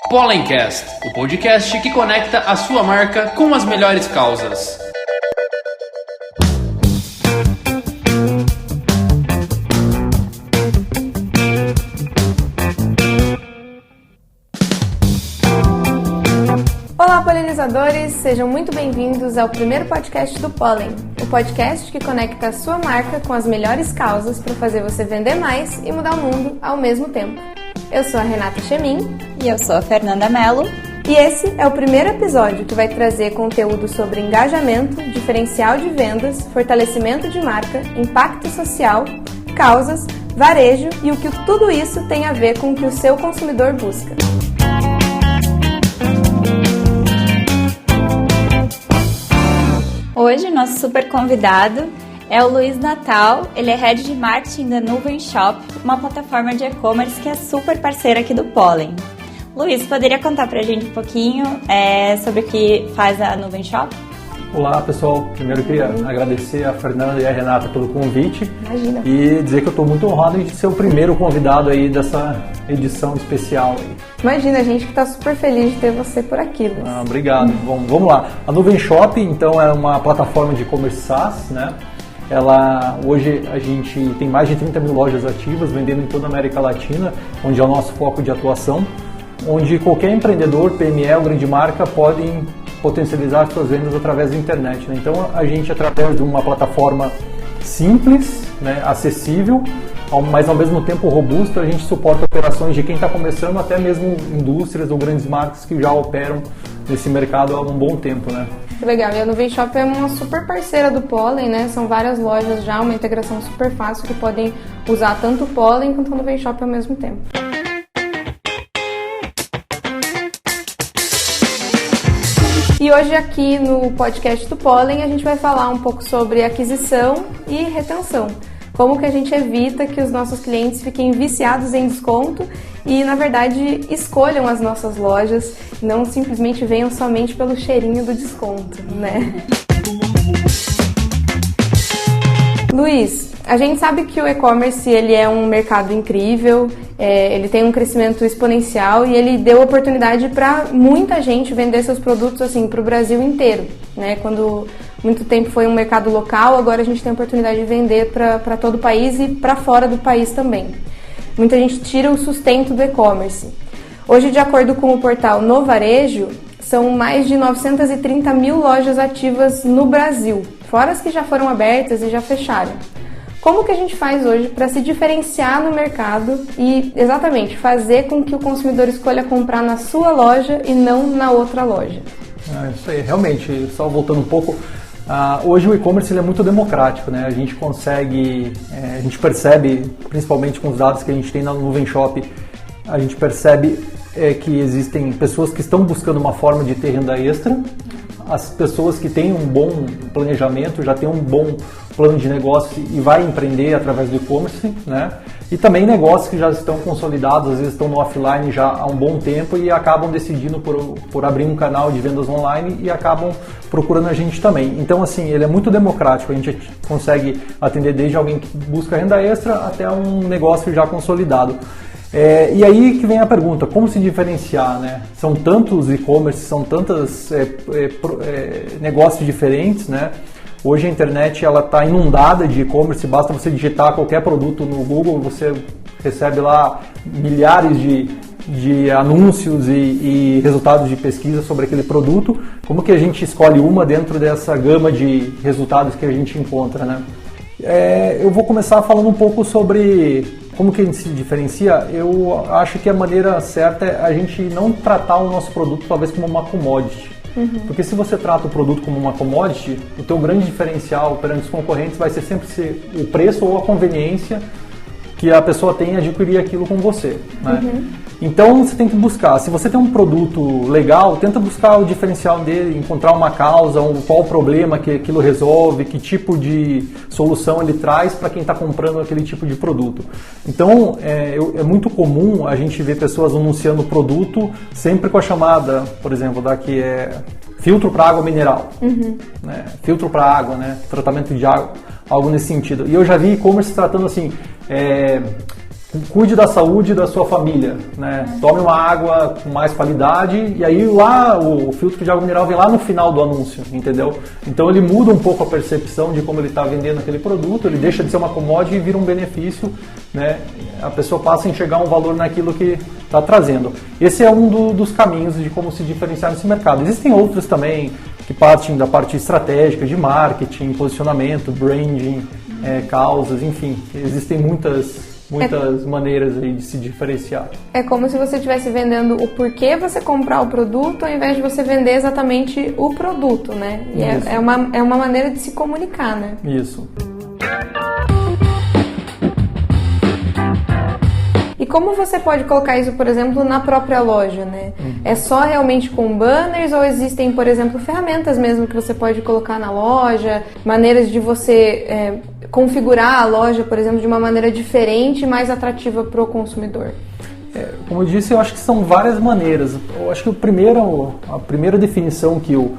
Pollencast, o podcast que conecta a sua marca com as melhores causas. Olá, polinizadores! Sejam muito bem-vindos ao primeiro podcast do Pollen, o podcast que conecta a sua marca com as melhores causas para fazer você vender mais e mudar o mundo ao mesmo tempo. Eu sou a Renata Chemin. E eu sou a Fernanda Mello. E esse é o primeiro episódio que vai trazer conteúdo sobre engajamento, diferencial de vendas, fortalecimento de marca, impacto social, causas, varejo e o que tudo isso tem a ver com o que o seu consumidor busca. Hoje, nosso super convidado é o Luiz Natal. Ele é Head de Marketing da Nuvem Shop, uma plataforma de e-commerce que é super parceira aqui do Pollen. Luiz, poderia contar pra gente um pouquinho sobre o que faz a Nuvem Shop? Olá, pessoal. Primeiro eu queria agradecer a Fernanda e a Renata pelo convite. Imagina. E dizer que eu estou muito honrado de ser o primeiro convidado aí dessa edição especial. Imagina, a gente que está super feliz de ter você por aqui, Luiz. Obrigado. Bom, vamos lá. A Nuvem Shop, então, é uma plataforma de e-commerce SaaS, né? Hoje a gente tem mais de 30 mil lojas ativas, vendendo em toda a América Latina, onde é o nosso foco de atuação, onde qualquer empreendedor, PME ou grande marca podem potencializar suas vendas através da internet, né? Então a gente, através de uma plataforma simples, né, acessível, mas ao mesmo tempo robusta, a gente suporta operações de quem está começando, até mesmo indústrias ou grandes marcas que já operam nesse mercado há um bom tempo, né? Que legal, e a Nuvem Shop é uma super parceira do Pollen, né? São várias lojas já, uma integração super fácil que podem usar tanto o Pollen quanto a Nuvem Shop ao mesmo tempo. E hoje aqui no podcast do Pollen a gente vai falar um pouco sobre aquisição e retenção. Como que a gente evita que os nossos clientes fiquem viciados em desconto e, na verdade, escolham as nossas lojas, não simplesmente venham somente pelo cheirinho do desconto, né? Luiz, a gente sabe que o e-commerce ele é um mercado incrível, ele tem um crescimento exponencial e ele deu oportunidade para muita gente vender seus produtos assim para o Brasil inteiro, né? Quando muito tempo foi um mercado local, agora a gente tem a oportunidade de vender para todo o país e para fora do país também. Muita gente tira o sustento do e-commerce. Hoje, de acordo com o portal No Varejo, são mais de 930 mil lojas ativas no Brasil, fora as que já foram abertas e já fecharam. Como que a gente faz hoje para se diferenciar no mercado e, exatamente, fazer com que o consumidor escolha comprar na sua loja e não na outra loja? Isso aí, realmente, só voltando um pouco, hoje o e-commerce ele é muito democrático, né? A gente consegue, a gente percebe, principalmente com os dados que a gente tem na Nuvem Shop, a gente percebe que existem pessoas que estão buscando uma forma de ter renda extra, as pessoas que têm um bom planejamento, já têm um bom plano de negócio e vai empreender através do e-commerce, né? E também negócios que já estão consolidados, às vezes estão no offline já há um bom tempo e acabam decidindo por abrir um canal de vendas online e acabam procurando a gente também. Então, assim, ele é muito democrático, a gente consegue atender desde alguém que busca renda extra até um negócio já consolidado. E aí que vem a pergunta, como se diferenciar, né? São tantos e-commerce, são tantos negócios diferentes, né? Hoje a internet ela está inundada de e-commerce, basta você digitar qualquer produto no Google, você recebe lá milhares de anúncios e resultados de pesquisa sobre aquele produto. Como que a gente escolhe uma dentro dessa gama de resultados que a gente encontra, né? Eu vou começar falando um pouco sobre como que a gente se diferencia. Eu acho que a maneira certa é a gente não tratar o nosso produto talvez como uma commodity. Porque se você trata o produto como uma commodity, o teu grande diferencial perante os concorrentes vai ser sempre o preço ou a conveniência que a pessoa tem em adquirir aquilo com você, né? Então você tem que buscar, se você tem um produto legal, tenta buscar o diferencial dele, encontrar uma causa, qual o problema que aquilo resolve, que tipo de solução ele traz para quem está comprando aquele tipo de produto. Então é muito comum a gente ver pessoas anunciando o produto sempre com a chamada, por exemplo, daqui filtro para água mineral, né? Filtro para água, né? Tratamento de água, algo nesse sentido. E eu já vi e-commerce tratando assim, cuide da saúde da sua família, né? Tome uma água com mais qualidade, e aí lá o filtro de água mineral vem lá no final do anúncio, entendeu? Então ele muda um pouco a percepção de como ele está vendendo aquele produto, ele deixa de ser uma commodity e vira um benefício, né? A pessoa passa a enxergar um valor naquilo que está trazendo. Esse é um dos caminhos de como se diferenciar nesse mercado. Existem outros também que partem da parte estratégica, de marketing, posicionamento, branding, causas, enfim, existem muitas maneiras aí de se diferenciar. É como se você estivesse vendendo o porquê você comprar o produto, ao invés de você vender exatamente o produto, né? E é uma maneira de se comunicar, né? Isso. E como você pode colocar isso, por exemplo, na própria loja, né? É só realmente com banners ou existem, por exemplo, ferramentas mesmo que você pode colocar na loja, maneiras de você configurar a loja, por exemplo, de uma maneira diferente e mais atrativa para o consumidor? Como eu disse, eu acho que são várias maneiras. Eu acho que a primeira definição que eu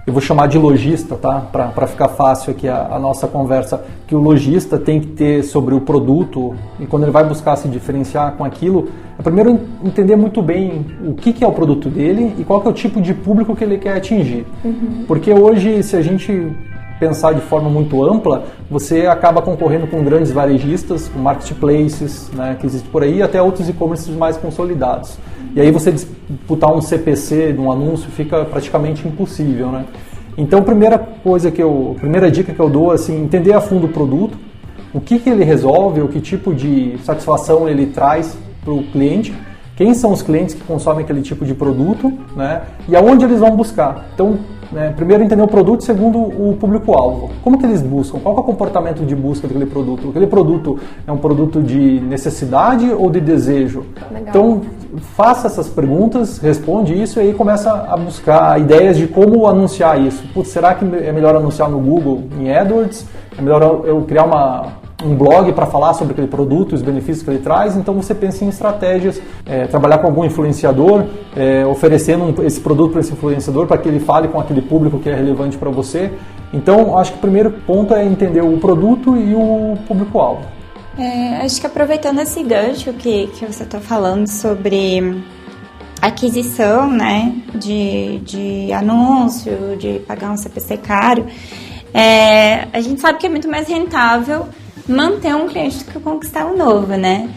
vou chamar de lojista, tá? Para ficar fácil aqui a nossa conversa, que o lojista tem que ter sobre o produto, e quando ele vai buscar se diferenciar com aquilo, é primeiro entender muito bem o que é o produto dele e qual que é o tipo de público que ele quer atingir. Porque hoje, se a gente pensar de forma muito ampla, você acaba concorrendo com grandes varejistas, com marketplaces, né, que existem por aí, até outros e-commerces mais consolidados. E aí você disputar um CPC de um anúncio fica praticamente impossível, né? Então, primeira dica que eu dou é assim, entender a fundo o produto, o que ele resolve, o que tipo de satisfação ele traz para o cliente, quem são os clientes que consomem aquele tipo de produto, né, e aonde eles vão buscar. Então, primeiro entender o produto, segundo o público-alvo. Como que eles buscam? Qual é o comportamento de busca daquele produto? Aquele produto é um produto de necessidade ou de desejo? Legal. Então, faça essas perguntas, responde isso e aí começa a buscar ideias de como anunciar isso. Putz, será que é melhor anunciar no Google, em AdWords? É melhor eu criar um blog para falar sobre aquele produto, os benefícios que ele traz? Então você pensa em estratégias, trabalhar com algum influenciador, oferecendo esse produto para esse influenciador para que ele fale com aquele público que é relevante para você. Então acho que o primeiro ponto é entender o produto e o público-alvo. Acho que aproveitando esse gancho que você está falando sobre aquisição, né, de anúncio, de pagar um CPC caro, a gente sabe que é muito mais rentável manter um cliente do que conquistar um novo, né?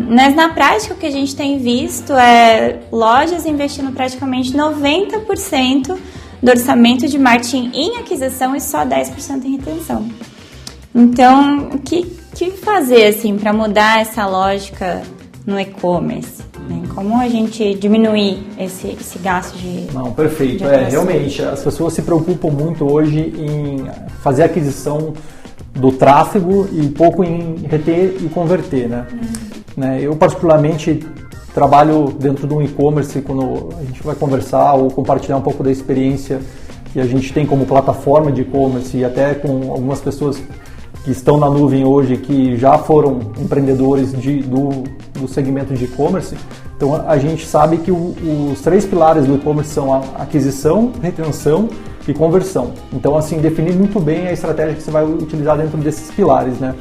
Mas na prática o que a gente tem visto é lojas investindo praticamente 90% do orçamento de marketing em aquisição e só 10% em retenção. Então, o que fazer assim para mudar essa lógica no e-commerce? Né? Como a gente diminuir esse gasto de... Não, perfeito. Realmente, as pessoas se preocupam muito hoje em fazer a aquisição do tráfego e pouco em reter e converter, né? Eu, particularmente, trabalho dentro de um e-commerce quando a gente vai conversar ou compartilhar um pouco da experiência que a gente tem como plataforma de e-commerce e até com algumas pessoas que estão na nuvem hoje, que já foram empreendedores do segmento de e-commerce. Então a gente sabe que os 3 pilares do e-commerce são a aquisição, retenção e conversão. Então, assim, definir muito bem a estratégia que você vai utilizar dentro desses pilares, né?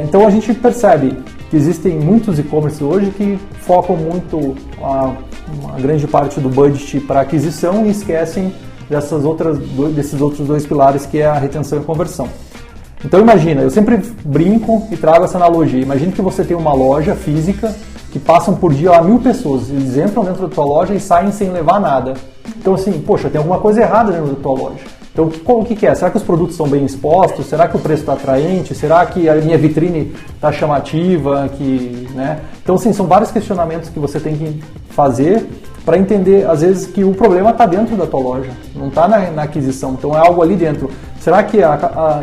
Então a gente percebe que existem muitos e-commerce hoje que focam muito uma grande parte do budget para aquisição e esquecem desses outros 2 pilares, que é a retenção e conversão. Então imagina, eu sempre brinco e trago essa analogia. Imagina que você tem uma loja física que passam por dia lá 1000 pessoas. Eles entram dentro da tua loja e saem sem levar nada. Então assim, poxa, tem alguma coisa errada dentro da tua loja. Então o que é? Será que os produtos estão bem expostos? Será que o preço está atraente? Será que a minha vitrine está chamativa? Né? Então assim, são vários questionamentos que você tem que fazer para entender, às vezes, que o problema está dentro da tua loja, não está na aquisição. Então é algo ali dentro. Será que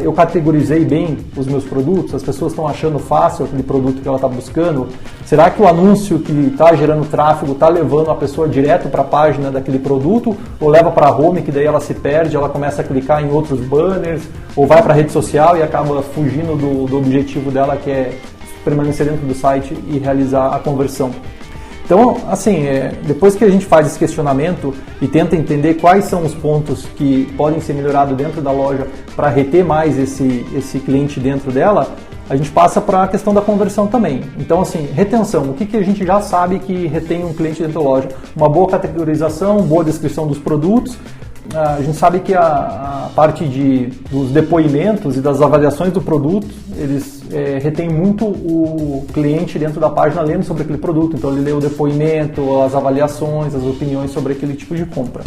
eu categorizei bem os meus produtos? As pessoas estão achando fácil aquele produto que ela está buscando? Será que o anúncio que está gerando tráfego está levando a pessoa direto para a página daquele produto? Ou leva para a home, que daí ela se perde, ela começa a clicar em outros banners? Ou vai para a rede social e acaba fugindo do objetivo dela, que é permanecer dentro do site e realizar a conversão? Então, assim, depois que a gente faz esse questionamento e tenta entender quais são os pontos que podem ser melhorados dentro da loja para reter mais esse cliente dentro dela, a gente passa para a questão da conversão também. Então, assim, retenção, o que a gente já sabe que retém um cliente dentro da loja? Uma boa categorização, boa descrição dos produtos. A gente sabe que a parte dos depoimentos e das avaliações do produto, eles retêm muito o cliente dentro da página lendo sobre aquele produto. Então ele lê o depoimento, as avaliações, as opiniões sobre aquele tipo de compra.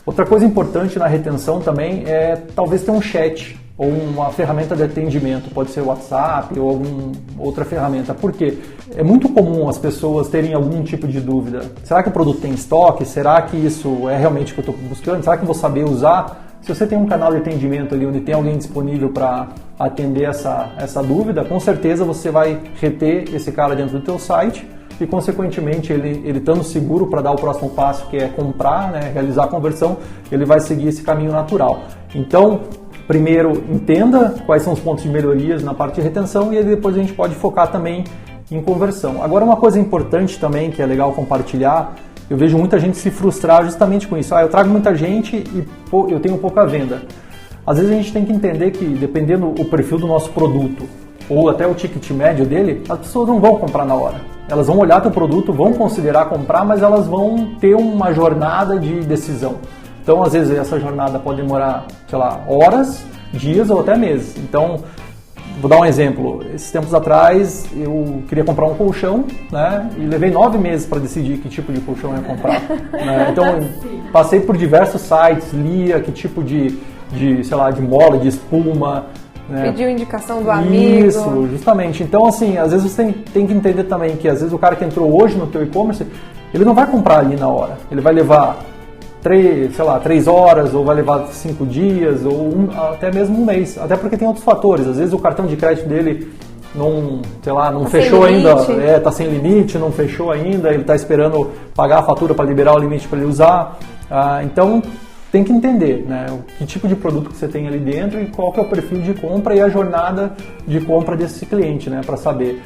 Outra coisa importante na retenção também é talvez ter um chat ou uma ferramenta de atendimento, pode ser o WhatsApp ou alguma outra ferramenta. Por quê? É muito comum as pessoas terem algum tipo de dúvida. Será que o produto tem estoque? Será que isso é realmente o que eu estou buscando? Será que eu vou saber usar? Se você tem um canal de atendimento ali onde tem alguém disponível para atender essa dúvida, com certeza você vai reter esse cara dentro do teu site e, consequentemente, ele estando seguro para dar o próximo passo, que é comprar, né, realizar a conversão, ele vai seguir esse caminho natural. Então, primeiro, entenda quais são os pontos de melhorias na parte de retenção e aí depois a gente pode focar também em conversão. Agora, uma coisa importante também, que é legal compartilhar, eu vejo muita gente se frustrar justamente com isso. Eu trago muita gente e eu tenho pouca venda. Às vezes a gente tem que entender que, dependendo do perfil do nosso produto ou até o ticket médio dele, as pessoas não vão comprar na hora. Elas vão olhar teu produto, vão considerar comprar, mas elas vão ter uma jornada de decisão. Então, às vezes, essa jornada pode demorar, sei lá, horas, dias ou até meses. Então, vou dar um exemplo. Esses tempos atrás, eu queria comprar um colchão, né? E levei 9 meses para decidir que tipo de colchão eu ia comprar. Né? Então, passei por diversos sites, lia que tipo de sei lá, de mola, de espuma. Né? Pediu indicação do amigo. Isso, justamente. Então, assim, às vezes você tem que entender também que, às vezes, o cara que entrou hoje no teu e-commerce, ele não vai comprar ali na hora. Ele vai levar 3 horas, ou vai levar 5 dias, ou até mesmo um mês. Até porque tem outros fatores. Às vezes o cartão de crédito dele não fechou ainda, está sem limite, não fechou ainda, ele está esperando pagar a fatura para liberar o limite para ele usar. Então, tem que entender, né, que tipo de produto que você tem ali dentro e qual que é o perfil de compra e a jornada de compra desse cliente, né, para saber.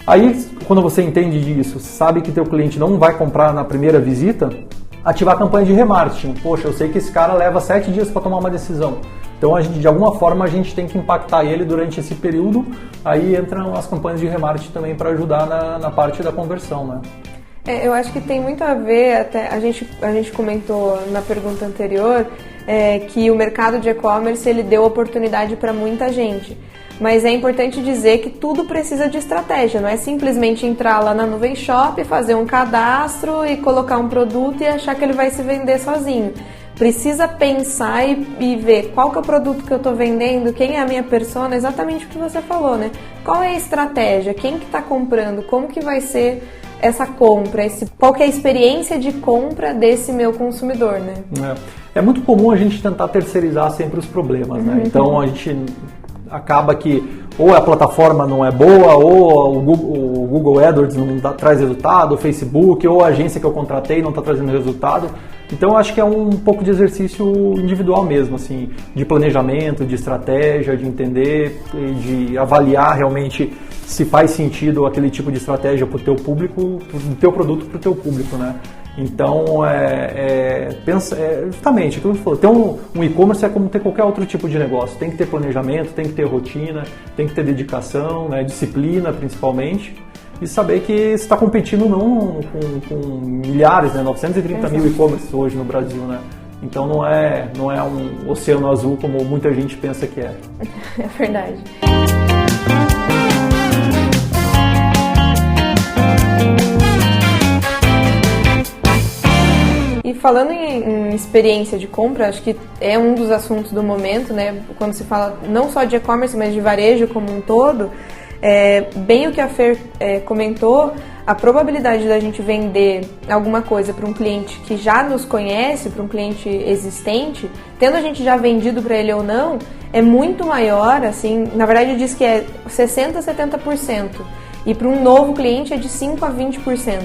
Aí, quando você entende disso, sabe que teu cliente não vai comprar na primeira visita, ativar a campanha de remarketing. Poxa, eu sei que esse cara leva 7 dias para tomar uma decisão. Então, de alguma forma, a gente tem que impactar ele durante esse período. Aí entram as campanhas de remarketing também para ajudar na parte da conversão, né? Eu acho que tem muito a ver, até a gente comentou na pergunta anterior, que o mercado de e-commerce ele deu oportunidade para muita gente. Mas é importante dizer que tudo precisa de estratégia, não é simplesmente entrar lá na Nuvem Shop, fazer um cadastro e colocar um produto e achar que ele vai se vender sozinho. Precisa pensar e ver qual que é o produto que eu estou vendendo, quem é a minha persona, exatamente o que você falou, né? Qual é a estratégia, quem que está comprando, como que vai ser essa compra, qual que é a experiência de compra desse meu consumidor, né? É muito comum a gente tentar terceirizar sempre os problemas, né? Então a gente acaba que ou a plataforma não é boa, ou o Google AdWords não traz resultado, o Facebook, ou a agência que eu contratei não está trazendo resultado. Então, eu acho que é um pouco de exercício individual mesmo, assim, de planejamento, de estratégia, de entender, de avaliar realmente se faz sentido aquele tipo de estratégia para o teu público, do teu produto para o teu público, né? Então, justamente, o que você falou, ter um e-commerce é como ter qualquer outro tipo de negócio. Tem que ter planejamento, tem que ter rotina, tem que ter dedicação, né, disciplina principalmente, e saber que você está competindo não com milhares, né, 930 mil e-commerce hoje no Brasil, né? Então não é um oceano azul como muita gente pensa que é. É verdade. E falando em experiência de compra, acho que é um dos assuntos do momento, né? Quando se fala não só de e-commerce, mas de varejo como um todo, bem o que a Fer comentou, a probabilidade da gente vender alguma coisa para um cliente que já nos conhece, para um cliente existente, tendo a gente já vendido para ele ou não, é muito maior, assim, na verdade diz que é 60% a 70%, e para um novo cliente é de 5% a 20%.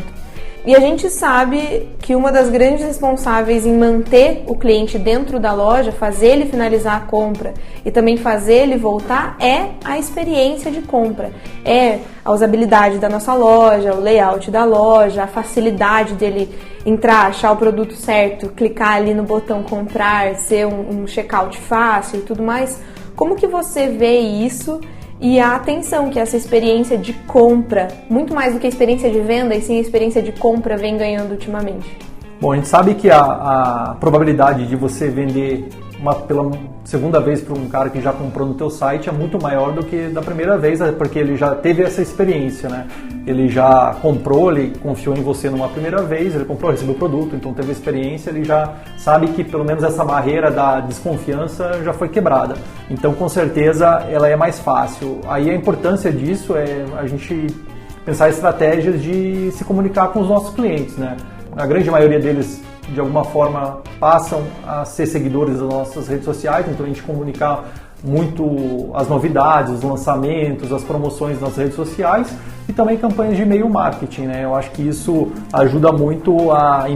E a gente sabe que uma das grandes responsáveis em manter o cliente dentro da loja, fazer ele finalizar a compra e também fazer ele voltar, é a experiência de compra. É a usabilidade da nossa loja, o layout da loja, a facilidade dele entrar, achar o produto certo, clicar ali no botão comprar, ser um checkout fácil e tudo mais. Como que você vê isso e a atenção que essa experiência de compra, muito mais do que a experiência de venda, e sim a experiência de compra vem ganhando ultimamente? Bom, a gente sabe que a probabilidade de você vender pela segunda vez para um cara que já comprou no teu site é muito maior do que da primeira vez, porque ele já teve essa experiência, né? Ele já comprou, ele confiou em você numa primeira vez, ele comprou, recebeu o produto, então teve a experiência, ele já sabe que pelo menos essa barreira da desconfiança já foi quebrada. Então, com certeza, ela é mais fácil. Aí a importância disso é a gente pensar estratégias de se comunicar com os nossos clientes, né? A grande maioria deles, de alguma forma, passam a ser seguidores das nossas redes sociais, então a gente comunicar muito as novidades, os lançamentos, as promoções nas redes sociais e também campanhas de e-mail marketing, né? Eu acho que isso ajuda muito a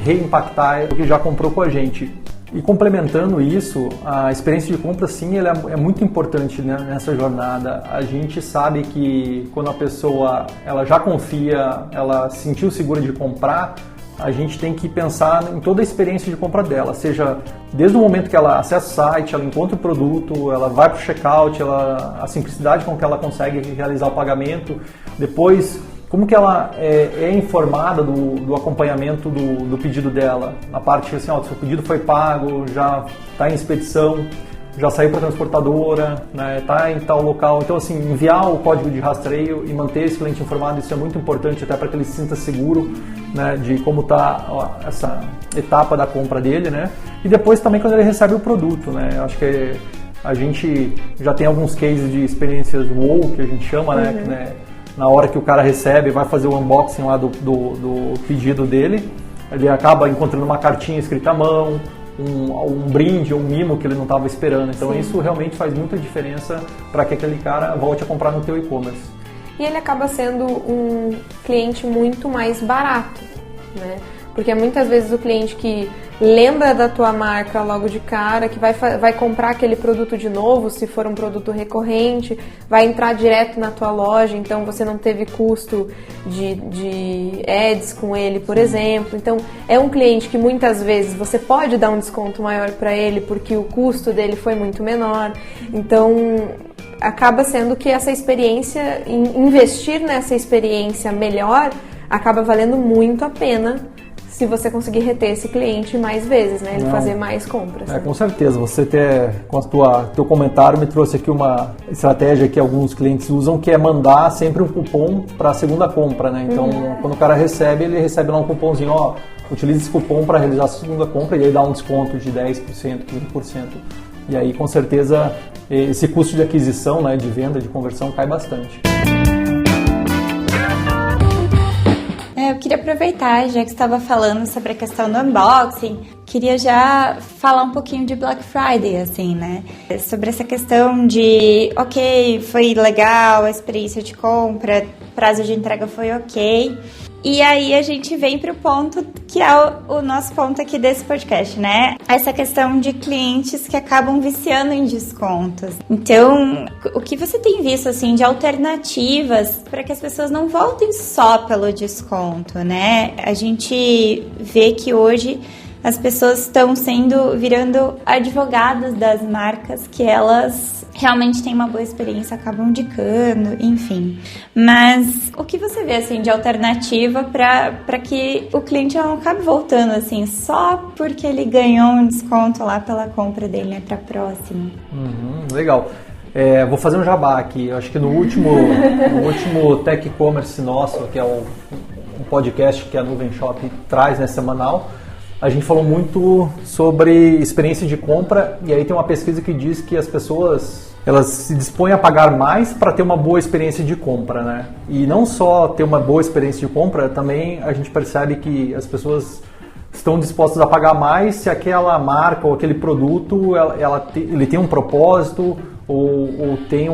reimpactar o que já comprou com a gente. E complementando isso, a experiência de compra, sim, ela é muito importante, né, nessa jornada. A gente sabe que quando a pessoa ela já confia, ela se sentiu segura de comprar, a gente tem que pensar em toda a experiência de compra dela, seja desde o momento que ela acessa o site, ela encontra o produto, ela vai para o checkout, a simplicidade com que ela consegue realizar o pagamento, depois como que ela é informada do acompanhamento do pedido dela, na parte assim, ó, seu pedido foi pago, já está em expedição, já saiu para a transportadora, está em tal local. Então, assim, enviar o código de rastreio e manter esse cliente informado, isso é muito importante até para que ele se sinta seguro, né, de como está essa etapa da compra dele, né? E depois também quando ele recebe o produto, né? Eu acho que a gente já tem alguns cases de experiências wow, que a gente chama, né? Na hora que o cara recebe, vai fazer o unboxing lá do pedido dele, ele acaba encontrando uma cartinha escrita à mão, um brinde, um mimo que ele não estava esperando. Então isso realmente faz muita diferença para que aquele cara volte a comprar no teu e-commerce. E ele acaba sendo um cliente muito mais barato, né? Porque muitas vezes o cliente que lembra da tua marca logo de cara, que vai comprar aquele produto de novo, se for um produto recorrente, vai entrar direto na tua loja, então você não teve custo de ads com ele, por exemplo. Então é um cliente que muitas vezes você pode dar um desconto maior para ele porque o custo dele foi muito menor. Então acaba sendo que essa experiência, investir nessa experiência melhor, acaba valendo muito a pena se você conseguir reter esse cliente mais vezes, né? Ele fazer mais compras. Com certeza. Você com o teu comentário me trouxe aqui uma estratégia que alguns clientes usam, que é mandar sempre um cupom para a segunda compra, né? Então, quando o cara recebe, ele recebe lá um cupomzinho, ó, utilize esse cupom para realizar a segunda compra e aí dá um desconto de 10%, 15%. E aí, com certeza, esse custo de aquisição, né, de venda, de conversão, cai bastante. Eu queria aproveitar, já que estava falando sobre a questão do unboxing, queria já falar um pouquinho de Black Friday, assim, né? Sobre essa questão de, ok, foi legal a experiência de compra, prazo de entrega foi ok. E aí a gente vem para o ponto que é o nosso ponto aqui desse podcast, né? Essa questão de clientes que acabam viciando em descontos. Então, o que você tem visto, assim, de alternativas para que as pessoas não voltem só pelo desconto, né? A gente vê que hoje as pessoas estão virando advogadas das marcas que elas realmente têm uma boa experiência, acabam indicando, enfim. Mas o que você vê, assim, de alternativa para que o cliente não acabe voltando, assim, só porque ele ganhou um desconto lá pela compra dele, né, para a próxima? Legal. Vou fazer um jabá aqui. Eu acho que no último Tech E-Commerce nosso, que é um podcast que a Nuvem Shop traz, né, semanal, a gente falou muito sobre experiência de compra, e aí tem uma pesquisa que diz que as pessoas elas se dispõem a pagar mais para ter uma boa experiência de compra, né? E não só ter uma boa experiência de compra, também a gente percebe que as pessoas estão dispostas a pagar mais se aquela marca ou aquele produto ele tem um propósito ou tem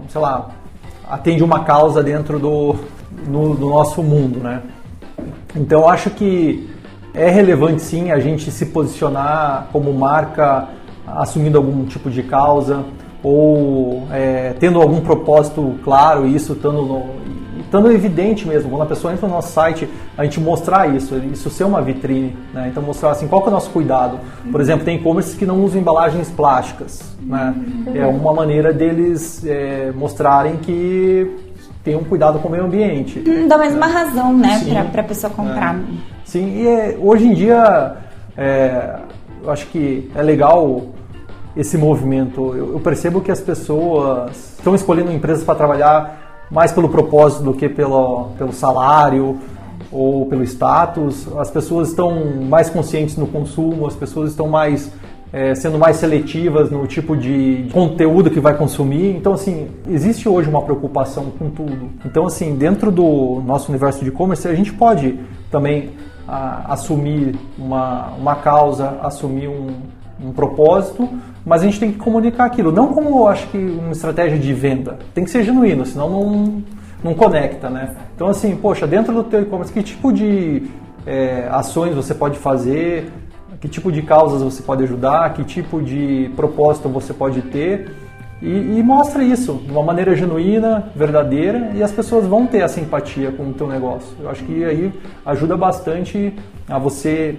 sei lá, atende uma causa dentro do nosso mundo, né? Então eu acho que é relevante sim a gente se posicionar como marca assumindo algum tipo de causa ou tendo algum propósito claro, isso estando estando evidente mesmo, quando a pessoa entra no nosso site, a gente mostrar isso ser uma vitrine, né? Então mostrar assim, qual que é o nosso cuidado. Por exemplo, tem e-commerce que não usam embalagens plásticas, né? É uma maneira deles mostrarem que tem um cuidado com o meio ambiente. Dá mais uma razão, né, para a pessoa comprar. Sim, e hoje em dia eu acho que é legal esse movimento. Eu percebo que as pessoas estão escolhendo empresas para trabalhar mais pelo propósito do que pelo salário ou pelo status. As pessoas estão mais conscientes no consumo, as pessoas estão sendo mais seletivas no tipo de conteúdo que vai consumir. Então, assim, existe hoje uma preocupação com tudo. Então, assim, dentro do nosso universo de e-commerce, a gente pode também assumir uma causa, assumir um propósito, mas a gente tem que comunicar aquilo. Não como, eu acho que, uma estratégia de venda. Tem que ser genuíno, senão não conecta, né? Então, assim, poxa, dentro do teu e-commerce, que tipo de ações você pode fazer, que tipo de causas você pode ajudar, que tipo de propósito você pode ter, e mostra isso de uma maneira genuína, verdadeira, e as pessoas vão ter essa empatia com o teu negócio. Eu acho que aí ajuda bastante a você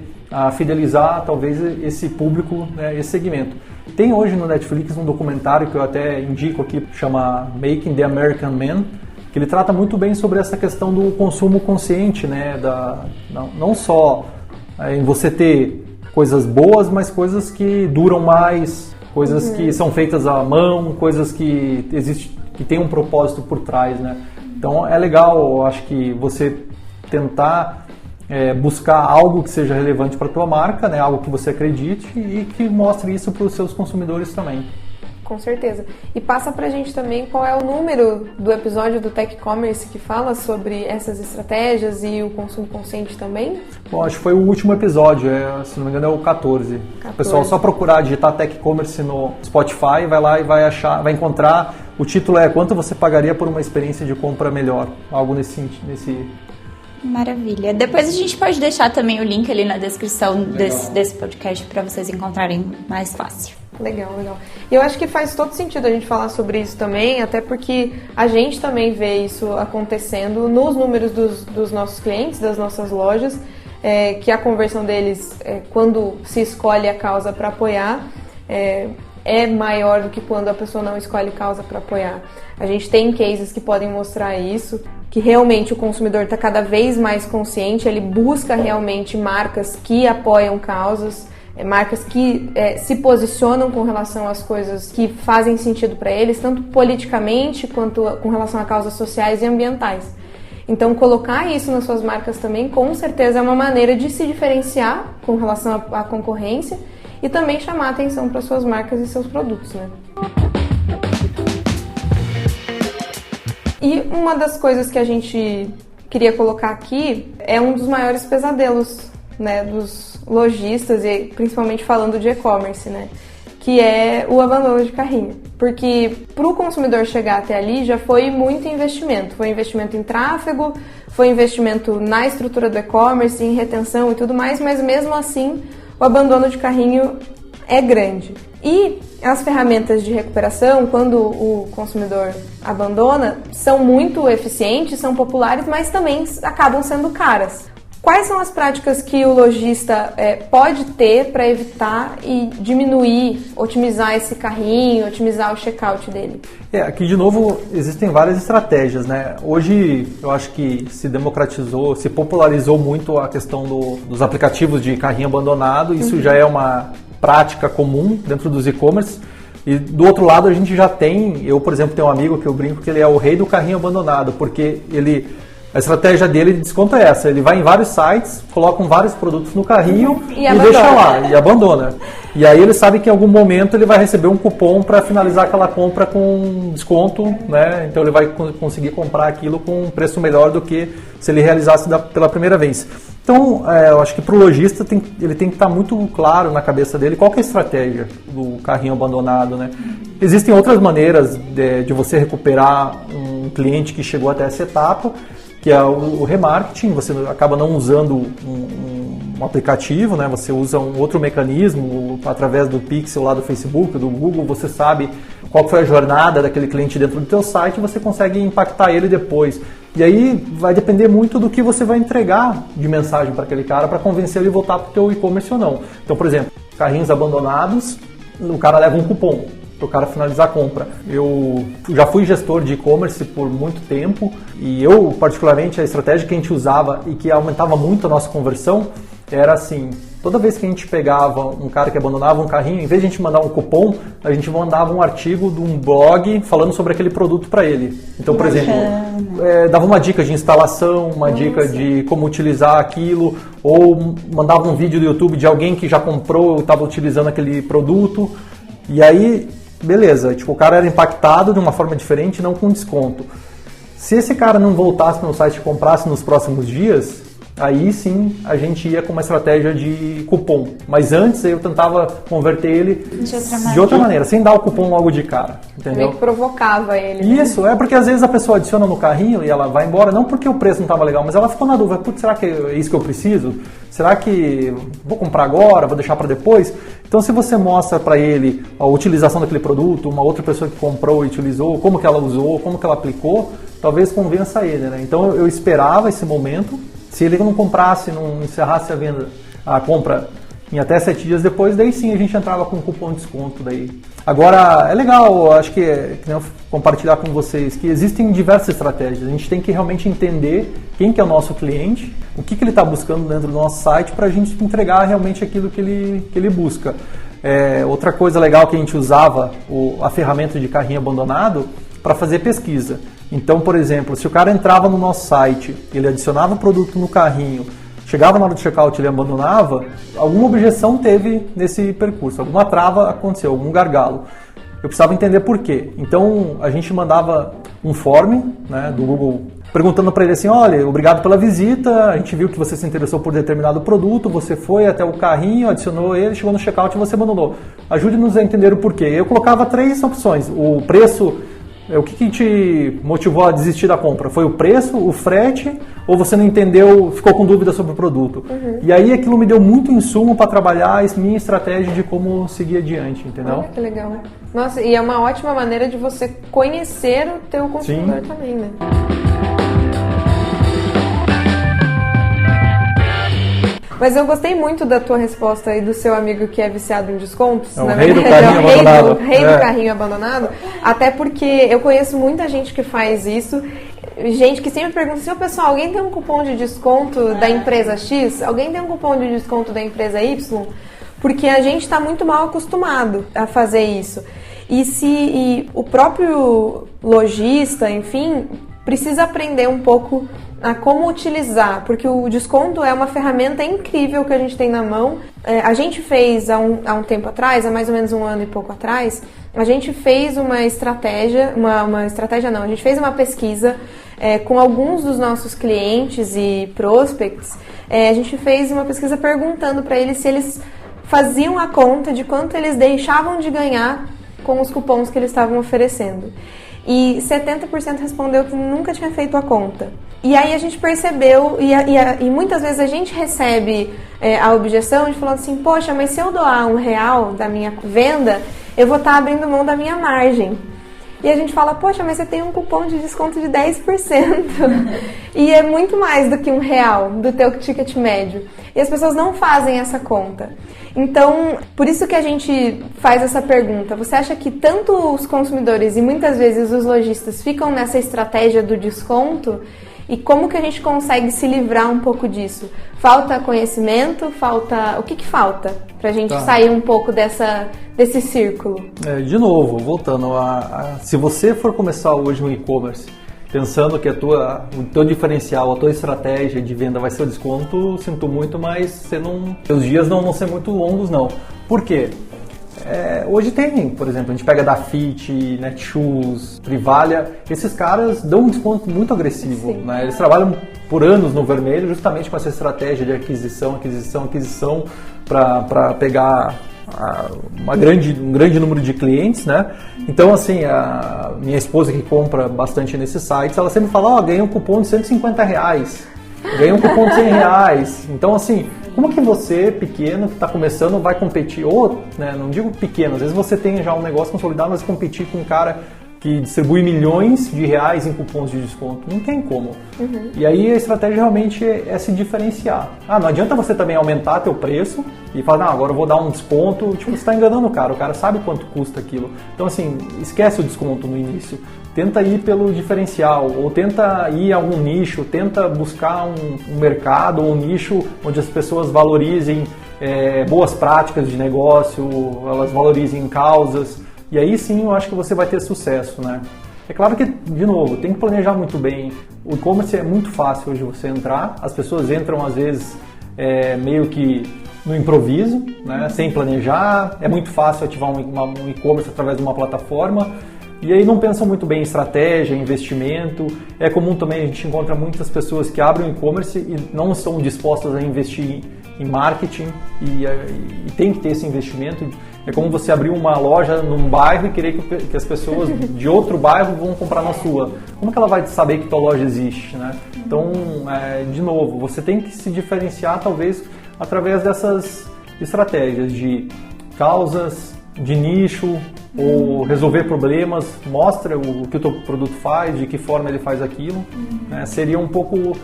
fidelizar talvez esse público, né, esse segmento. Tem hoje no Netflix um documentário que eu até indico aqui, chama Making the American Man, que ele trata muito bem sobre essa questão do consumo consciente, né, não só em você ter coisas boas, mas coisas que duram mais, coisas que são feitas à mão, coisas que tem um propósito por trás, né? Então é legal, eu acho que você tentar buscar algo que seja relevante para a tua marca, né? Algo que você acredite e que mostre isso para os seus consumidores também. Com certeza. E passa pra gente também qual é o número do episódio do Tech Commerce que fala sobre essas estratégias e o consumo consciente também? Bom, acho que foi o último episódio, se não me engano é o 14. O pessoal só procurar, digitar Tech Commerce no Spotify, vai lá e vai encontrar. O título é Quanto você pagaria por uma experiência de compra melhor? Algo nesse... Maravilha. Depois a gente pode deixar também o link ali na descrição desse podcast para vocês encontrarem mais fácil. Legal. E eu acho que faz todo sentido a gente falar sobre isso também, até porque a gente também vê isso acontecendo nos números dos nossos clientes, das nossas lojas, que a conversão deles, quando se escolhe a causa para apoiar, é maior do que quando a pessoa não escolhe causa para apoiar. A gente tem cases que podem mostrar isso, que realmente o consumidor está cada vez mais consciente, ele busca realmente marcas que apoiam causas, marcas que se posicionam com relação às coisas que fazem sentido para eles, tanto politicamente quanto com relação a causas sociais e ambientais. Então, colocar isso nas suas marcas também, com certeza, é uma maneira de se diferenciar com relação à concorrência e também chamar a atenção para suas marcas e seus produtos, né? E uma das coisas que a gente queria colocar aqui é um dos maiores pesadelos, né, dos lojistas, e principalmente falando de e-commerce, né, que é o abandono de carrinho. Porque para o consumidor chegar até ali já foi muito investimento. Foi investimento em tráfego, foi investimento na estrutura do e-commerce, em retenção e tudo mais, mas mesmo assim o abandono de carrinho é grande. E as ferramentas de recuperação, quando o consumidor abandona, são muito eficientes, são populares, mas também acabam sendo caras. Quais são as práticas que o lojista pode ter para evitar e diminuir, otimizar esse carrinho, otimizar o checkout dele? Aqui de novo existem várias estratégias, né? Hoje eu acho que se democratizou, se popularizou muito a questão dos aplicativos de carrinho abandonado. Isso já é uma prática comum dentro dos e-commerce. E do outro lado a gente já tem, eu por exemplo tenho um amigo que eu brinco que ele é o rei do carrinho abandonado, porque a estratégia dele de desconto é essa, ele vai em vários sites, coloca vários produtos no carrinho e deixa lá, e abandona. E aí ele sabe que em algum momento ele vai receber um cupom para finalizar aquela compra com desconto, né? Então ele vai conseguir comprar aquilo com um preço melhor do que se ele realizasse pela primeira vez. Então, eu acho que para o lojista ele tem que estar muito claro na cabeça dele qual que é a estratégia do carrinho abandonado, né? Existem outras maneiras de você recuperar um cliente que chegou até essa etapa, que é o remarketing. Você acaba não usando um aplicativo, né? Você usa um outro mecanismo através do pixel lá do Facebook, do Google, você sabe qual foi a jornada daquele cliente dentro do teu site e você consegue impactar ele depois. E aí vai depender muito do que você vai entregar de mensagem para aquele cara para convencer ele a voltar para o teu e-commerce ou não. Então, por exemplo, carrinhos abandonados, o cara leva um cupom para o cara finalizar a compra. Eu já fui gestor de e-commerce por muito tempo e eu, particularmente, a estratégia que a gente usava e que aumentava muito a nossa conversão era assim, toda vez que a gente pegava um cara que abandonava um carrinho, em vez de a gente mandar um cupom, a gente mandava um artigo de um blog falando sobre aquele produto para ele. Então, por exemplo, dava uma dica de instalação, uma dica de como utilizar aquilo, ou mandava um vídeo do YouTube de alguém que já comprou e estava utilizando aquele produto. E aí, beleza, tipo, o cara era impactado de uma forma diferente, não com desconto. Se esse cara não voltasse no site e comprasse nos próximos dias, aí sim a gente ia com uma estratégia de cupom. Mas antes eu tentava converter ele de outra maneira, sem dar o cupom logo de cara. Entendeu? Meio que provocava ele. Isso, é porque às vezes a pessoa adiciona no carrinho e ela vai embora, não porque o preço não estava legal, mas ela ficou na dúvida, putz, será que é isso que eu preciso? Será que vou comprar agora, vou deixar para depois? Então se você mostra para ele a utilização daquele produto, uma outra pessoa que comprou e utilizou, como que ela usou, como que ela aplicou, talvez convença ele, né? Então eu esperava esse momento. Se ele não comprasse, não encerrasse a compra em até 7 dias depois, daí sim a gente entrava com um cupom de desconto. Daí. Agora, é legal, acho que eu compartilhar com vocês, que existem diversas estratégias. A gente tem que realmente entender quem que é o nosso cliente, o que ele está buscando dentro do nosso site para a gente entregar realmente aquilo que ele busca. Outra coisa legal que a gente usava, a ferramenta de carrinho abandonado, para fazer pesquisa. Então, por exemplo, se o cara entrava no nosso site, ele adicionava o produto no carrinho, chegava na hora do checkout e ele abandonava, alguma objeção teve nesse percurso, alguma trava aconteceu, algum gargalo. Eu precisava entender por quê. Então, a gente mandava um form, né, do Google perguntando para ele assim, olha, obrigado pela visita, a gente viu que você se interessou por determinado produto, você foi até o carrinho, adicionou ele, chegou no checkout e você abandonou. Ajude-nos a entender o porquê. Eu colocava 3 opções, o preço. O que te motivou a desistir da compra? Foi o preço, o frete, ou você não entendeu, ficou com dúvida sobre o produto? E aí aquilo me deu muito insumo para trabalhar a minha estratégia de como seguir adiante, entendeu? Olha que legal. Nossa, e é uma ótima maneira de você conhecer o teu consumidor também, né? Mas eu gostei muito da tua resposta aí do seu amigo que é viciado em descontos. É o rei do carrinho abandonado. O rei do carrinho abandonado. Até porque eu conheço muita gente que faz isso. Gente que sempre pergunta assim, pessoal, alguém tem um cupom de desconto da empresa X? Alguém tem um cupom de desconto da empresa Y? Porque a gente está muito mal acostumado a fazer isso. E o próprio lojista, enfim, precisa aprender um pouco a como utilizar, porque o desconto é uma ferramenta incrível que a gente tem na mão. A gente fez há um tempo atrás, há mais ou menos 1 ano e pouco atrás, a gente fez uma estratégia, a gente fez uma pesquisa com alguns dos nossos clientes e prospects. A gente fez uma pesquisa perguntando para eles se eles faziam a conta de quanto eles deixavam de ganhar com os cupons que eles estavam oferecendo. E 70% respondeu que nunca tinha feito a conta. E aí a gente percebeu, e muitas vezes a gente recebe a objeção de falando assim, poxa, mas se eu doar R$1 da minha venda, eu vou estar abrindo mão da minha margem. E a gente fala, poxa, mas você tem um cupom de desconto de 10%. E é muito mais do que R$1 do teu ticket médio. E as pessoas não fazem essa conta. Então, por isso que a gente faz essa pergunta. Você acha que tanto os consumidores e muitas vezes os lojistas ficam nessa estratégia do desconto? E como que a gente consegue se livrar um pouco disso? Falta conhecimento? O que falta pra gente sair um pouco desse círculo? De novo, voltando se você for começar hoje um e-commerce pensando que o teu diferencial, a tua estratégia de venda vai ser o desconto, sinto muito, mas seus dias não vão ser muito longos, não. Por quê? Hoje tem, por exemplo, a gente pega Dafit, Netshoes, Privalha, esses caras dão um desconto muito agressivo, né? Eles trabalham por anos no vermelho justamente com essa estratégia de aquisição para pegar um grande número de clientes, né? Então, assim, a minha esposa que compra bastante nesses sites, ela sempre fala, ganhei um cupom de R$150, ganhei um cupom de R$100. Então, assim, como que você, pequeno, que está começando, vai competir? Ou, né, não digo pequeno, às vezes você tem já um negócio consolidado, mas competir com um cara que distribui milhões de reais em cupons de desconto. Não tem como. Uhum. E aí a estratégia realmente é se diferenciar. Não adianta você também aumentar teu preço e falar, agora eu vou dar um desconto. Tipo, você está enganando o cara sabe quanto custa aquilo. Então, assim, esquece o desconto no início. Tenta ir pelo diferencial, ou tenta ir a algum nicho, tenta buscar um mercado ou um nicho onde as pessoas valorizem boas práticas de negócio, elas valorizem causas. E aí sim eu acho que você vai ter sucesso, né? É claro que, de novo, tem que planejar muito bem. O e-commerce é muito fácil hoje você entrar. As pessoas entram, às vezes, meio que no improviso, né? Sem planejar. É muito fácil ativar um e-commerce através de uma plataforma. E aí não pensam muito bem em estratégia, investimento. É comum também, a gente encontra muitas pessoas que abrem o e-commerce e não estão dispostas a investir em marketing e tem que ter esse investimento. É como você abrir uma loja num bairro e querer que as pessoas de outro bairro vão comprar na sua. Como que ela vai saber que tua loja existe, né? Então, de novo, você tem que se diferenciar talvez através dessas estratégias de causas, de nicho, ou resolver problemas, mostra o que o teu produto faz, de que forma ele faz aquilo. Né? Seria um pouco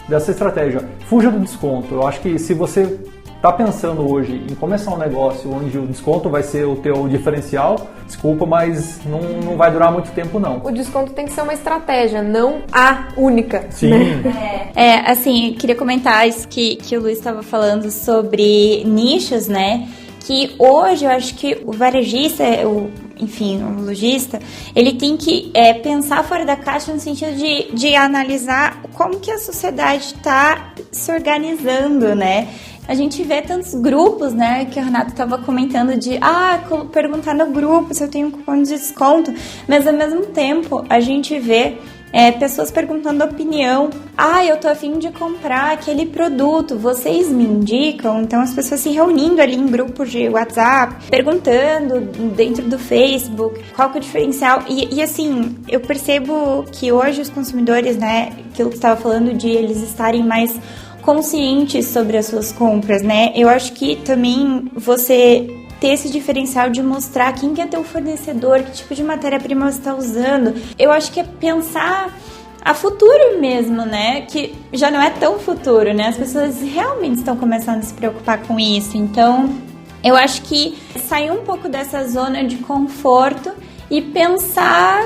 dessa estratégia. Fuja do desconto. Eu acho que se você está pensando hoje em começar um negócio onde o desconto vai ser o teu diferencial, desculpa, mas não vai durar muito tempo, não. O desconto tem que ser uma estratégia, não a única. Sim. Né? Assim, eu queria comentar isso que o Luiz estava falando sobre nichos, né? Que hoje eu acho que o varejista, o lojista, ele tem que pensar fora da caixa no sentido de analisar como que a sociedade está se organizando, né? A gente vê tantos grupos, né, que o Renato estava comentando de perguntar no grupo se eu tenho um cupom de desconto, mas ao mesmo tempo a gente vê pessoas perguntando opinião. Eu tô a fim de comprar aquele produto, vocês me indicam? Então as pessoas se reunindo ali em grupos de WhatsApp, perguntando dentro do Facebook qual que é o diferencial. E assim, eu percebo que hoje os consumidores, né, aquilo que você estava falando de eles estarem mais conscientes sobre as suas compras, né? Eu acho que também você ter esse diferencial de mostrar quem que é teu fornecedor, que tipo de matéria-prima você está usando. Eu acho que é pensar a futuro mesmo, né? Que já não é tão futuro, né? As pessoas realmente estão começando a se preocupar com isso. Então, eu acho que sair um pouco dessa zona de conforto e pensar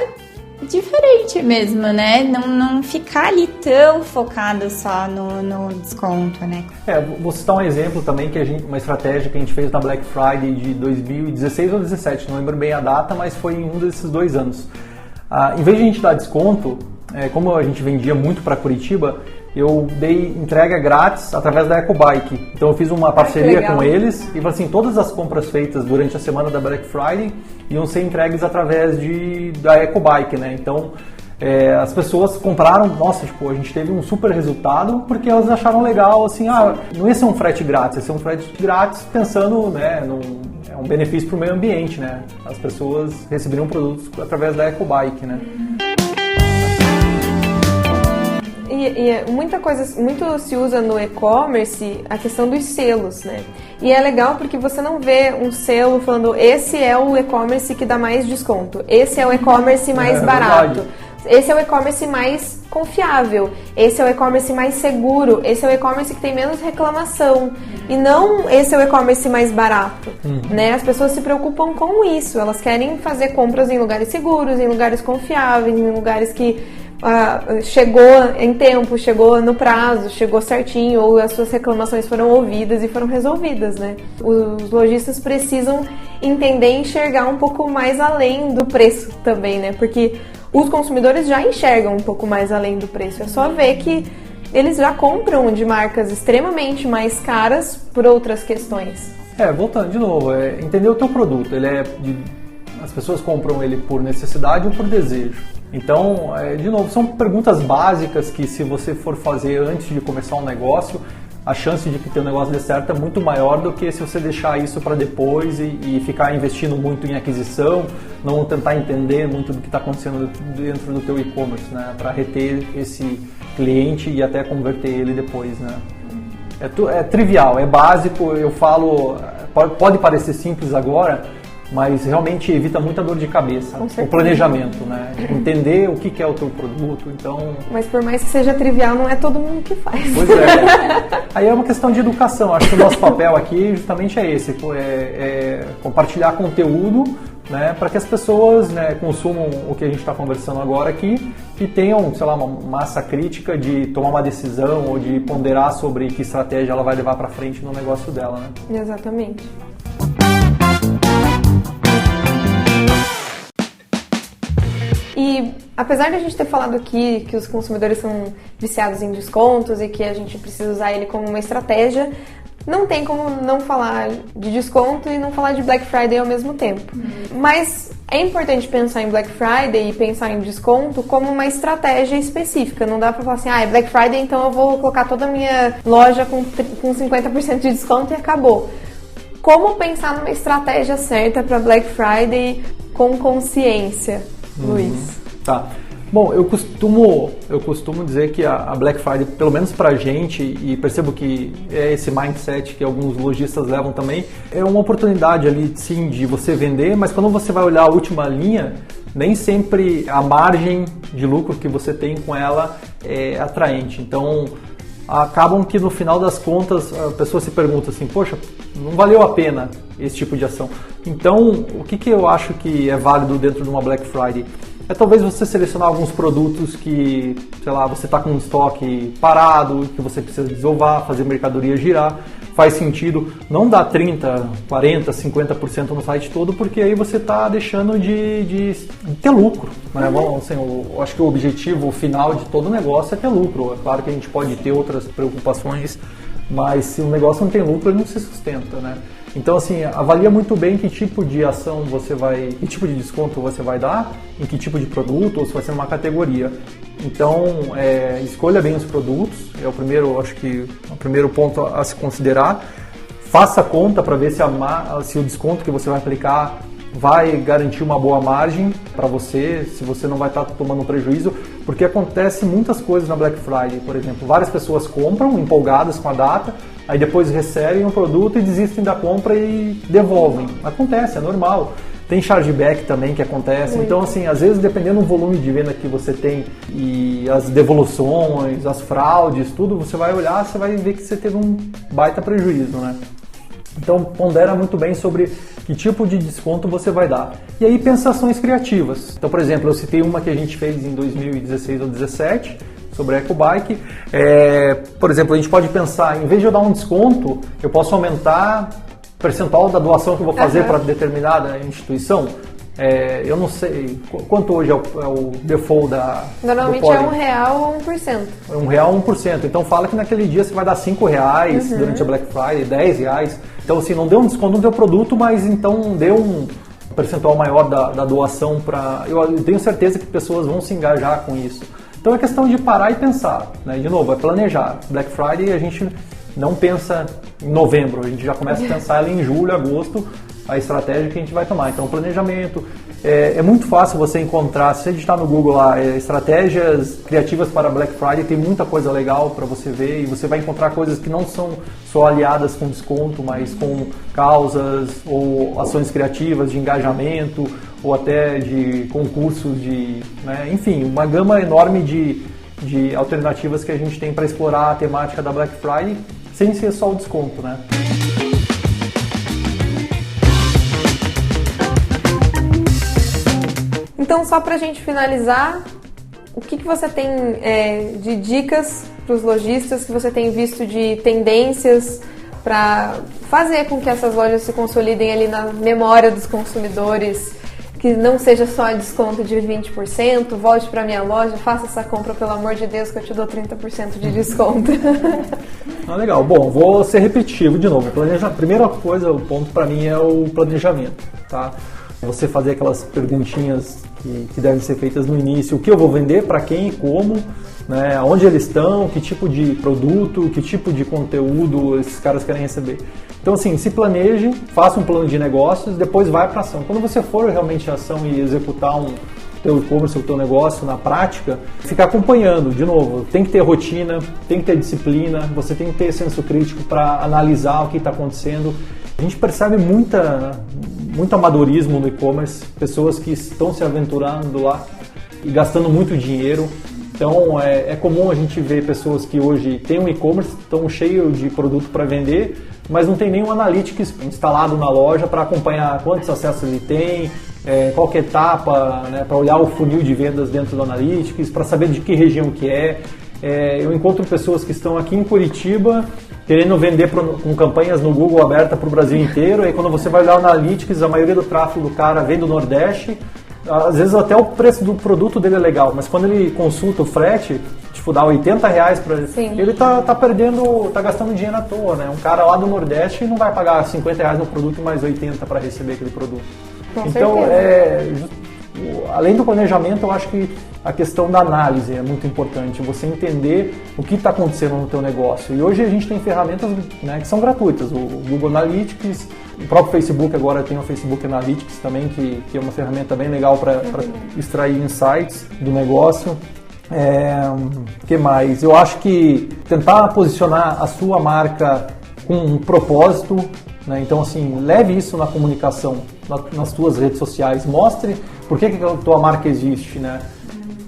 diferente mesmo, né? Não ficar ali tão focado só no desconto, né? Vou citar um exemplo também, uma estratégia que a gente fez na Black Friday de 2016 ou 2017, não lembro bem a data, mas foi em um desses 2 anos. Em vez de a gente dar desconto, como a gente vendia muito para Curitiba, eu dei entrega grátis através da EcoBike. Então eu fiz uma parceria com eles e falei assim, todas as compras feitas durante a semana da Black Friday iam ser entregues através da EcoBike, né? Então as pessoas compraram, a gente teve um super resultado porque elas acharam legal, assim, não ia ser um frete grátis, ia ser um frete grátis pensando, né, é um benefício para o meio ambiente, né? As pessoas receberiam produtos através da EcoBike, né? E muito se usa no e-commerce a questão dos selos, né? E é legal porque você não vê um selo falando esse é o e-commerce que dá mais desconto, esse é o e-commerce mais barato, esse é o e-commerce mais confiável, esse é o e-commerce mais seguro, esse é o e-commerce que tem menos reclamação e não esse é o e-commerce mais barato, né? As pessoas se preocupam com isso, elas querem fazer compras em lugares seguros, em lugares confiáveis, em lugares que chegou em tempo, chegou no prazo, chegou certinho, ou as suas reclamações foram ouvidas e foram resolvidas, né? Os lojistas precisam entender e enxergar um pouco mais além do preço também, né? Porque os consumidores já enxergam um pouco mais além do preço. É só ver que eles já compram de marcas extremamente mais caras por outras questões. Voltando de novo, entender o teu produto. As pessoas compram ele por necessidade ou por desejo. Então, de novo, são perguntas básicas que se você for fazer antes de começar um negócio, a chance de que teu negócio dê certo é muito maior do que se você deixar isso para depois e ficar investindo muito em aquisição, não tentar entender muito do que está acontecendo dentro do teu e-commerce, né? Para reter esse cliente e até converter ele depois, né? É trivial, é básico, eu falo, pode parecer simples agora, mas realmente evita muita dor de cabeça. O planejamento, né? Entender o que é o teu produto, então... Mas por mais que seja trivial, não é todo mundo que faz. Pois é. Aí é uma questão de educação. Acho que o nosso papel aqui justamente é esse, é compartilhar conteúdo, né, para que as pessoas, né, consumam o que a gente está conversando agora aqui e tenham, sei lá, uma massa crítica de tomar uma decisão ou de ponderar sobre que estratégia ela vai levar para frente no negócio dela, né? Exatamente. E apesar de a gente ter falado aqui que os consumidores são viciados em descontos e que a gente precisa usar ele como uma estratégia, não tem como não falar de desconto e não falar de Black Friday ao mesmo tempo. Mas é importante pensar em Black Friday e pensar em desconto como uma estratégia específica. Não dá pra falar assim, é Black Friday, então eu vou colocar toda a minha loja com 50% de desconto e acabou. Como pensar numa estratégia certa para Black Friday com consciência, Luiz? Tá. Bom, eu costumo dizer que a Black Friday, pelo menos pra gente, e percebo que é esse mindset que alguns lojistas levam também, é uma oportunidade ali, sim, de você vender, mas quando você vai olhar a última linha, nem sempre a margem de lucro que você tem com ela é atraente. Então, acabam que no final das contas a pessoa se pergunta assim, poxa, não valeu a pena esse tipo de ação. Então, o que eu acho que é válido dentro de uma Black Friday? É talvez você selecionar alguns produtos que, sei lá, você está com um estoque parado, que você precisa desovar, fazer mercadoria girar, faz sentido. Não dá 30%, 40%, 50% no site todo, porque aí você está deixando de ter lucro. Né? Bom, assim, eu acho que o objetivo final de todo negócio é ter lucro. É claro que a gente pode ter outras preocupações, mas se o negócio não tem lucro, ele não se sustenta, né? Então, assim, avalia muito bem que tipo de ação que tipo de desconto você vai dar, em que tipo de produto, ou se vai ser uma categoria. Então, escolha bem os produtos, acho que o primeiro ponto a se considerar. Faça conta para ver se o desconto que você vai aplicar vai garantir uma boa margem para você, se você não vai estar tomando prejuízo, porque acontece muitas coisas na Black Friday, por exemplo. Várias pessoas compram empolgadas com a data, aí depois recebem um produto e desistem da compra e devolvem. Acontece, é normal. Tem chargeback também que acontece. Muito. Então, assim, às vezes, dependendo do volume de venda que você tem e as devoluções, as fraudes, tudo, você vai olhar, você vai ver que você teve um baita prejuízo, né? Então, pondera muito bem sobre que tipo de desconto você vai dar. E aí, pensa ações criativas. Então, por exemplo, eu citei uma que a gente fez em 2016 ou 2017, sobre a EcoBike. Por exemplo, a gente pode pensar, em vez de eu dar um desconto, eu posso aumentar o percentual da doação que eu vou fazer para determinada instituição. Eu não sei quanto hoje é o default da... Normalmente é R$1 ou 1%. R$1 ou 1%. Então fala que naquele dia você vai dar R$5 durante a Black Friday, R$10. Então assim, não deu um desconto no teu produto, mas então deu um percentual maior da doação para... Eu tenho certeza que pessoas vão se engajar com isso. Então é questão de parar e pensar, né? De novo, é planejar. Black Friday a gente não pensa em novembro, a gente já começa a pensar em julho, agosto, a estratégia que a gente vai tomar. Então, o planejamento, é muito fácil você encontrar, se você digitar no Google lá, estratégias criativas para Black Friday, tem muita coisa legal para você ver e você vai encontrar coisas que não são só aliadas com desconto, mas com causas ou ações criativas de engajamento ou até de concursos, né? Enfim, uma gama enorme de alternativas que a gente tem para explorar a temática da Black Friday sem ser só o desconto, né? Então, só para a gente finalizar, o que você tem de dicas para os lojistas, que você tem visto de tendências para fazer com que essas lojas se consolidem ali na memória dos consumidores, que não seja só desconto de 20%, volte para minha loja, faça essa compra, pelo amor de Deus, que eu te dou 30% de desconto. Legal. Bom, vou ser repetitivo de novo. A primeira coisa, o ponto para mim é o planejamento, tá? Você fazer aquelas perguntinhas que devem ser feitas no início, o que eu vou vender, para quem e como, né, onde eles estão, que tipo de produto, que tipo de conteúdo esses caras querem receber. Então assim, se planeje, faça um plano de negócios, depois vai para ação. Quando você for realmente a ação e executar o teu e-commerce, o teu negócio na prática, ficar acompanhando, de novo, tem que ter rotina, tem que ter disciplina, você tem que ter senso crítico para analisar o que está acontecendo. A gente percebe muito amadorismo no e-commerce, pessoas que estão se aventurando lá e gastando muito dinheiro. Então é comum a gente ver pessoas que hoje têm um e-commerce, estão cheios de produto para vender, mas não tem nenhum analytics instalado na loja para acompanhar quantos acessos ele tem, qual que é a etapa, né, para olhar o funil de vendas dentro do analytics, para saber de que região que é. Eu encontro pessoas que estão aqui em Curitiba querendo vender com campanhas no Google aberta para o Brasil inteiro, e aí quando você vai olhar o analytics, a maioria do tráfego do cara vem do Nordeste. Às vezes até o preço do produto dele é legal, mas quando ele consulta o frete, tipo, dá R$80 para ele, tá gastando dinheiro à toa, né? Um cara lá do Nordeste não vai pagar R$50 no produto e mais 80 para receber aquele produto. Então, além do planejamento, eu acho que a questão da análise é muito importante, você entender o que está acontecendo no teu negócio. E hoje a gente tem ferramentas, né, que são gratuitas, o Google Analytics, o próprio Facebook agora tem o Facebook Analytics também, que é uma ferramenta bem legal para extrair insights do negócio. Que mais? Eu acho que tentar posicionar a sua marca com um propósito, né? Então assim, leve isso na comunicação, nas suas redes sociais, mostre por que a tua marca existe, né?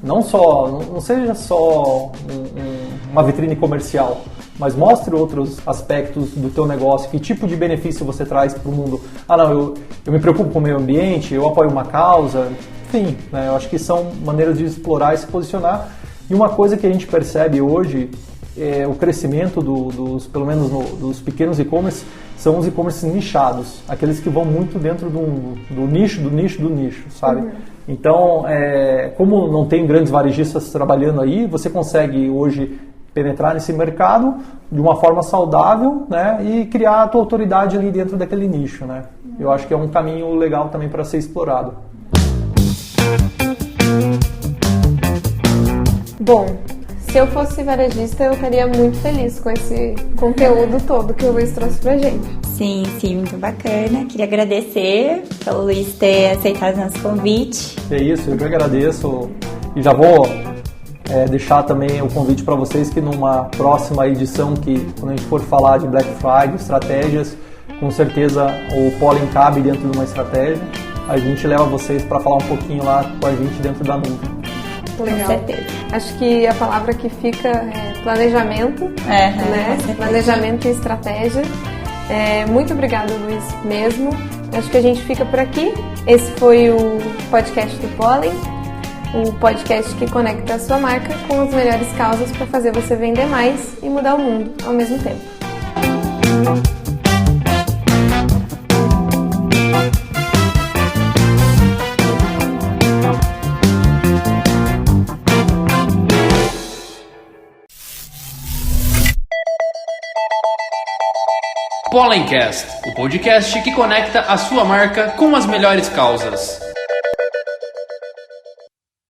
Não seja só uma vitrine comercial, mas mostre outros aspectos do teu negócio, que tipo de benefício você traz para o mundo. Eu me preocupo com o meio ambiente, eu apoio uma causa, enfim, né? Eu acho que são maneiras de explorar e se posicionar. E uma coisa que a gente percebe hoje é o crescimento pelo menos dos pequenos e-commerce, são os e-commerce nichados, aqueles que vão muito dentro do nicho, sabe? Então, como não tem grandes varejistas trabalhando aí, você consegue hoje penetrar nesse mercado de uma forma saudável, né, e criar a tua autoridade ali dentro daquele nicho, né? Eu acho que é um caminho legal também para ser explorado. Bom, se eu fosse varejista, eu estaria muito feliz com esse conteúdo todo que o Luiz trouxe pra gente. Sim, muito bacana. Queria agradecer pelo Luiz ter aceitado nosso convite. É isso, eu que agradeço. E já vou deixar também o convite para vocês que numa próxima edição, que quando a gente for falar de Black Friday, estratégias, com certeza o Pollen cabe dentro de uma estratégia. A gente leva vocês para falar um pouquinho lá com a gente dentro da nuvem. Legal. Com certeza. Acho que a palavra que fica é planejamento, né? Planejamento e estratégia. Muito obrigada, Luiz, mesmo. Acho que a gente fica por aqui. Esse foi o podcast do Pollen, o podcast que conecta a sua marca com as melhores causas para fazer você vender mais e mudar o mundo ao mesmo tempo. Pollencast, o podcast que conecta a sua marca com as melhores causas.